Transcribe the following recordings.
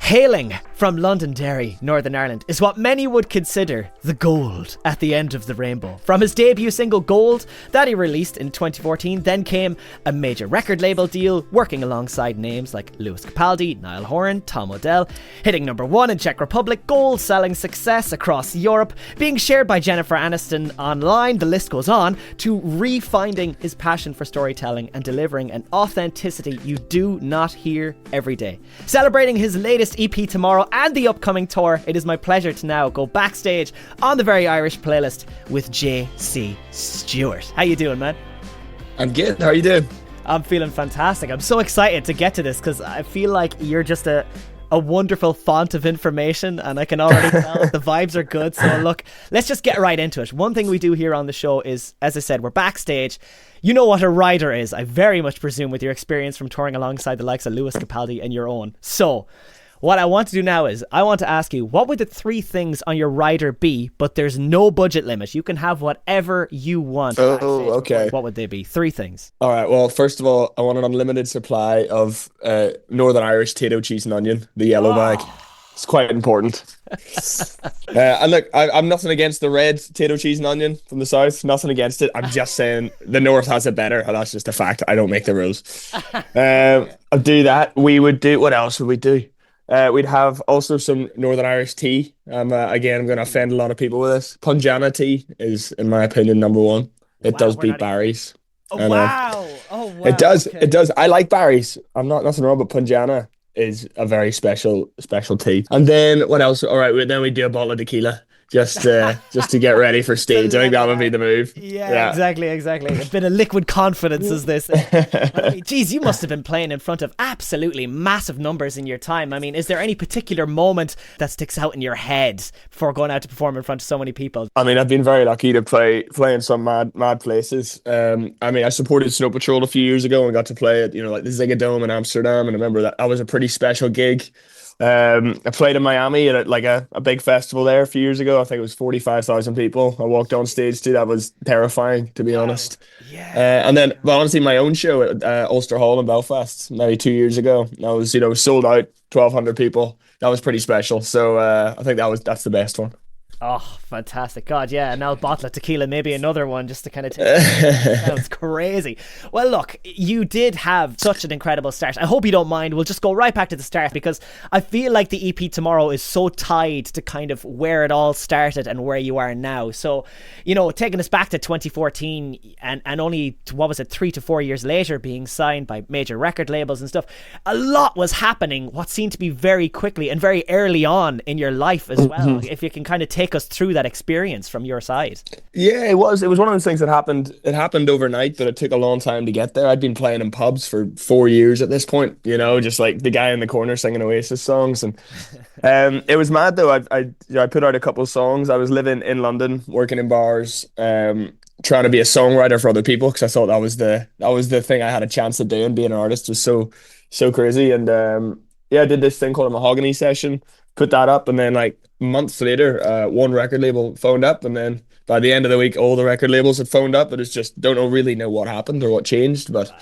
Hailing from Londonderry, Northern Ireland, is what many would consider the gold at the end of the rainbow. From his debut single Gold that he released in 2014, then came a major record label deal, working alongside names like Lewis Capaldi, Niall Horan, Tom Odell, hitting #1 in Czech Republic, gold-selling success across Europe, being shared by Jennifer Aniston online, the list goes on, to refinding his passion for storytelling and delivering an authenticity you do not hear every day. Celebrating his latest EP tomorrow and the upcoming tour, it is my pleasure to now go backstage on the Very Irish playlist with JC Stewart. How you doing, man? I'm good. How are you doing? I'm feeling fantastic. I'm so excited to get to this because I feel like you're just a wonderful font of information, and I can already tell the vibes are good. So look, let's just get right into it. One thing we do here on the show is, as I said, we're backstage. You know what a rider is, I very much presume, with your experience from touring alongside the likes of Lewis Capaldi and your own. So what I want to do now is I want to ask you, what would the 3 things on your rider be, but there's no budget limit? You can have whatever you want. Oh, okay. What would they be? 3 things. All right. Well, first of all, I want an unlimited supply of Northern Irish Tayto cheese and onion, the yellow bag. It's quite important. And look, I'm nothing against the red Tayto cheese and onion from the south. Nothing against it. I'm just saying the north has it better. And that's just a fact. I don't make the rules. I'll do that. We would do, what else would we do? We'd have also some Northern Irish tea. Again, I'm going to offend a lot of people with this. Punjana tea is, in my opinion, #1. It does beat Barry's. Oh, wow. Oh, wow. It does. Okay. It does. I like Barry's. I'm not nothing wrong, but Punjana is a very special tea. And then what else? All right, then we do a bottle of tequila. Just to get ready for stage. I think that would be the move. Yeah. Exactly. A bit of liquid confidence, as this. I mean, geez, you must have been playing in front of absolutely massive numbers in your time. I mean, is there any particular moment that sticks out in your head before going out to perform in front of so many people? I mean, I've been very lucky to play in some mad places. I mean, I supported Snow Patrol a few years ago and got to play at, like the Ziggo Dome in Amsterdam, and I remember that was a pretty special gig. I played in Miami at a big festival there a few years ago. I think it was 45,000 people. I walked on stage too. That was terrifying, to be honest. Yeah. And then, well, honestly, my own show at Ulster Hall in Belfast maybe 2 years ago. That was, sold out, 1,200 people. That was pretty special. So I think that's the best one. Oh, fantastic. God, yeah. And now a bottle of tequila, maybe another one, just to kind of take it. Sounds crazy. Well, look, you did have such an incredible start. I hope you don't mind. We'll just go right back to the start, because I feel like the EP tomorrow is so tied to kind of where it all started and where you are now. So, taking us back to 2014 and only, 3 to 4 years later being signed by major record labels and stuff, a lot was happening, what seemed to be very quickly and very early on in your life as well. If you can kind of take us through that experience from your side. Yeah, it was one of those things that happened. It happened overnight, but it took a long time to get there. I'd been playing in pubs for 4 years at this point, just like the guy in the corner singing Oasis songs. And it was mad though. I put out a couple of songs. I was living in London, working in bars, trying to be a songwriter for other people, because I thought that was the thing I had a chance to do, and being an artist was so crazy. And I did this thing called a Mahogany Session, put that up, and then months later, one record label phoned up, and then by the end of the week, all the record labels had phoned up, but it's just really know what happened or what changed. But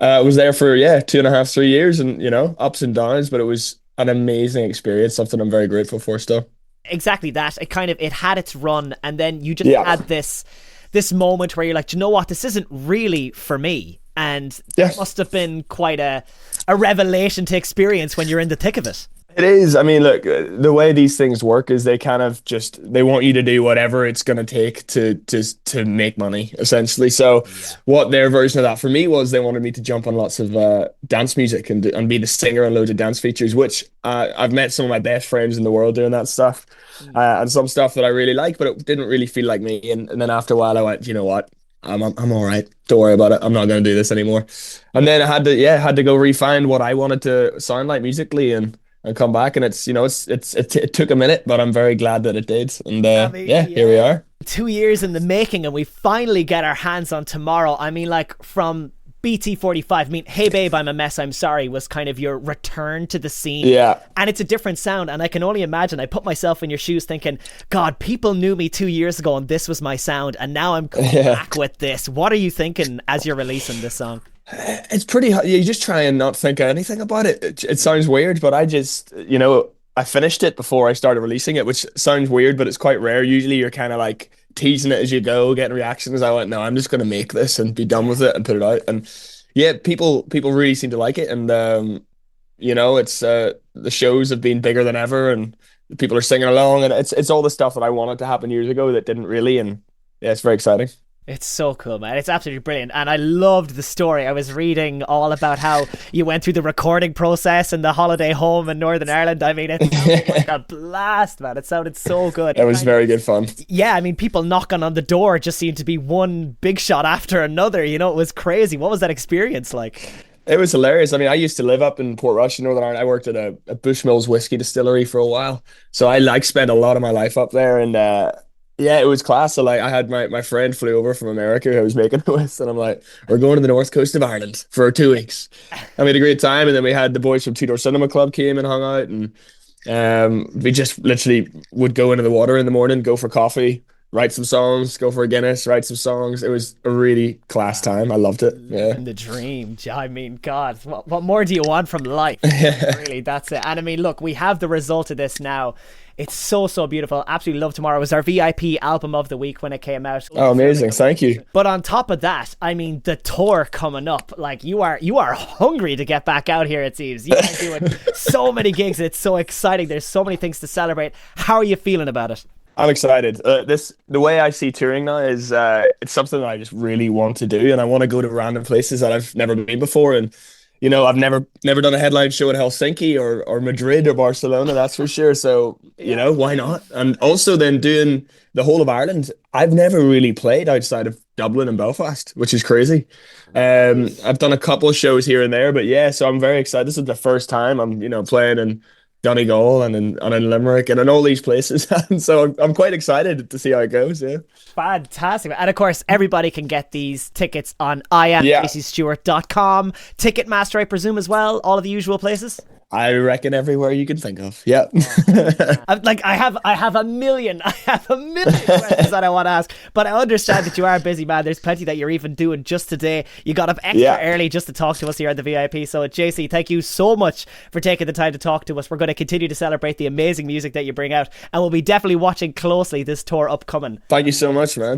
I was there for 2.5, 3 years, and ups and downs, but it was an amazing experience, something I'm very grateful for still. Exactly that. It had its run, and then you just had this moment where you're like, do you know what, this isn't really for me. And it must have been quite a revelation to experience when you're in the thick of it. It is. I mean, look, the way these things work is they kind of they want you to do whatever it's going to take to make money, essentially. So what their version of that for me was, they wanted me to jump on lots of dance music and be the singer on loads of dance features, which I've met some of my best friends in the world doing that stuff, and some stuff that I really like, but it didn't really feel like me. And then after a while I went, you know what? I'm all right. Don't worry about it. I'm not going to do this anymore. And then I had to go refine what I wanted to sound like musically and come back, and it took a minute, but I'm very glad that it did. And here we are. 2 years in the making, and we finally get our hands on tomorrow. I mean, from BT45, I mean, Hey Babe, I'm a Mess, I'm Sorry was kind of your return to the scene. Yeah. And it's a different sound, and I can only imagine, I put myself in your shoes thinking, God, people knew me 2 years ago and this was my sound, and now I'm coming back with this. What are you thinking as you're releasing this song? It's pretty hard. You just try and not think anything about it. It sounds weird, but I just, I finished it before I started releasing it, which sounds weird, but it's quite rare. Usually you're kind of like teasing it as you go, getting reactions. I went, no, I'm just going to make this and be done with it and put it out. And yeah, people really seem to like it. And, it's the shows have been bigger than ever and people are singing along. And it's all the stuff that I wanted to happen years ago that didn't really. And yeah, it's very exciting. It's so cool, man. It's absolutely brilliant. And I loved the story. I was reading all about how you went through the recording process in the holiday home in Northern Ireland. I mean, it sounded like a blast, man. It sounded so good. It was very good fun. Yeah, I mean, people knocking on the door just seemed to be one big shot after another. It was crazy. What was that experience like? It was hilarious. I mean, I used to live up in Portrush in Northern Ireland. I worked at a Bushmills whiskey distillery for a while. So I spent a lot of my life up there and yeah, it was class. So like I had my friend flew over from America who I was making it with, and I'm like, we're going to the north coast of Ireland for 2 weeks. And we had a great time, and then we had the boys from Two Door Cinema Club came and hung out, and we just literally would go into the water in the morning, go for coffee, write some songs, go for a Guinness, write some songs. It was a really class time. I loved it. Yeah. The dream. I mean, God, what more do you want from life? Really, that's it. And I mean, look, we have the result of this now. It's so, so beautiful. Absolutely love Tomorrow. It was our VIP album of the week when it came out. Oh, amazing. Thank you. But on top of that, I mean, the tour coming up, like you are hungry to get back out here, it seems. You are doing so many gigs. It's so exciting. There's so many things to celebrate. How are you feeling about it? I'm excited. The way I see touring now is it's something that I just really want to do, and I want to go to random places that I've never been before. And I've never done a headline show in Helsinki or Madrid or Barcelona, that's for sure. So why not? And also then doing the whole of Ireland. I've never really played outside of Dublin and Belfast, which is crazy. I've done a couple of shows here and there, but yeah, so I'm very excited. This is the first time I'm playing in Donegal and in Limerick and in all these places. And so I'm quite excited to see how it goes. Yeah. Fantastic. And of course, everybody can get these tickets on IamJacyStewart.com. Ticketmaster, I presume, as well. All of the usual places. I reckon everywhere you can think of. Yeah. I have a million questions that I want to ask, but I understand that you are a busy man. There's plenty that you're even doing just today. You got up extra early just to talk to us here at the VIP. So JC, thank you so much for taking the time to talk to us. We're going to continue to celebrate the amazing music that you bring out, and we'll be definitely watching closely this tour upcoming. Thank you so much, man.